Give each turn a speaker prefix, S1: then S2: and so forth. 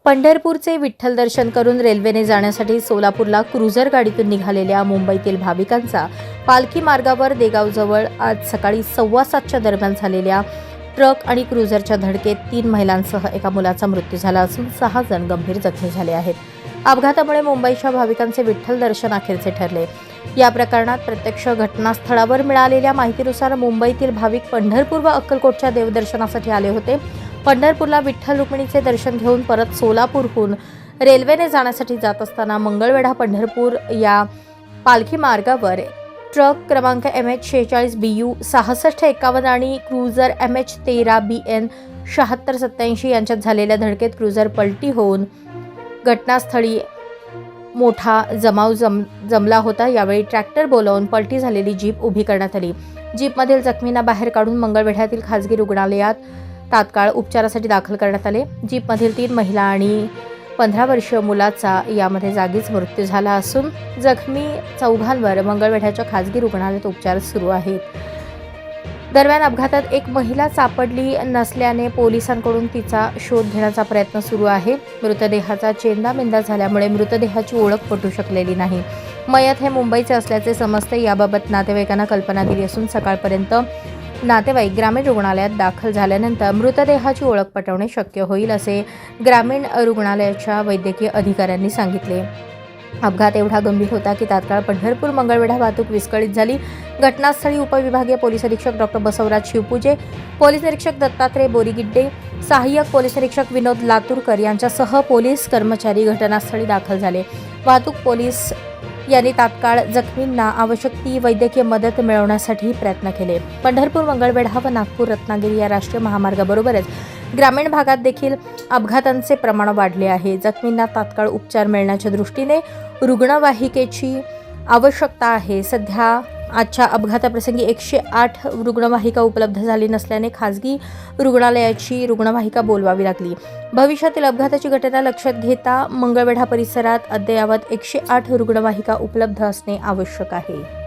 S1: पंढरपूरचे विठ्ठल दर्शन करून रेल्वेने जाण्यासाठी सोलापूरला क्रुझर गाडीतून निघालेल्या मुंबईतील भाविकांचा पालखी मार्गावर देगावजवळ आज सकाळी 7:15च्या दरम्यान झालेल्या ट्रक आणि क्रुझरच्या धडकेत 3 महिलांसह एका मुलाचा मृत्यू झाला असून 6 जण गंभीर जखमी झाले आहेत. अपघातामुळे मुंबईच्या भाविकांचे विठ्ठल दर्शन अखेरचे ठरले. या प्रकरणात प्रत्यक्ष घटनास्थळावर मिळालेल्या माहितीनुसार मुंबईतील भाविक पंढरपूर व अक्कलकोटच्या देवदर्शनासाठी आले होते. पंढरपूरला विठ्ठल रुक्मिणीचे दर्शन घेऊन परत सोलापूरहून रेल्वेने जाण्यासाठी जात असताना मंगळवेढा पंढरपूर या पालखी मार्गावर ट्रक क्रमांक MH46BU 6651 आणि क्रुझर MH13BN 7687 यांच्यात झालेल्या धडकेत क्रुझर पलटी होऊन घटनास्थळी मोठा जमाव जमला होता. यावेळी ट्रॅक्टर बोलावून पलटी झालेली जीप उभी करण्यात आली. जीपमधील जखमींना बाहेर काढून मंगळवेढ्यातील खासगी रुग्णालयात तात्काळ उपचारासाठी दाखल करण्यात आले. जीपमधील 3 महिला आणि 15 वर्षीय मुलाचा यामध्ये जागीच मृत्यू झाला असून जखमी 4घांवर मंगळवेढ्याच्या खासगी रुग्णालयात उपचार सुरू आहेत. दरम्यान अपघातात एक महिला सापडली नसल्याने पोलिसांकडून तिचा शोध घेण्याचा प्रयत्न सुरू आहे. मृतदेहाचा चेंदामेंदा झाल्यामुळे मृतदेहाची ओळख पटू शकलेली नाही. मयत हे मुंबईचे असल्याचे समजते. याबाबत नातेवाईकांना कल्पना दिली असून सकाळपर्यंत नातेवाईक ग्रामीण रुग्णालयात दाखल झाल्यानंतर मृतदेहाची ओळख पटवणे शक्य होईल असे ग्रामीण रुग्णालयाच्या वैद्यकीय अधिकाऱ्यांनी सांगितले. अपघात एवढा गंभीर होता की तात्काळ पंढरपूर मंगळवेढा वाहतूक विस्कळीत झाली. घटनास्थळी उपविभागीय पोलीस अधीक्षक डॉ. बसवराज शिवपूजे, पोलीस निरीक्षक दत्तात्रय बोरीगिड्डे, सहाय्यक पोलीस निरीक्षक विनोद लातूरकर यांच्यासह पोलीस कर्मचारी घटनास्थळी दाखल झाले. वाहतूक पोलीस यांनी तात्काळ जखमींना आवश्यक ती वैद्यकीय मदत मिळवण्यासाठी प्रयत्न केले. पंढरपूर मंगळवेढा व नागपूर रत्नागिरी या राष्ट्रीय महामार्गाबरोबरच ग्रामीण भागात देखील अपघातांचे प्रमाण वाढले आहे. जखमींना तात्काळ उपचार मिळण्याच्या दृष्टीने रुग्णवाहिकेची आवश्यकता आहे. सध्या आजच्या अपघाताप्रसंगी 108 रुग्णवाहिका उपलब्ध झाली नसल्याने खासगी रुग्णालयाची रुग्णवाहिका बोलवावी लागली. भविष्यातील अपघाताची घटना लक्षात घेता मंगळवेढा परिसरात अद्ययावत 108 रुग्णवाहिका उपलब्ध असणे आवश्यक आहे.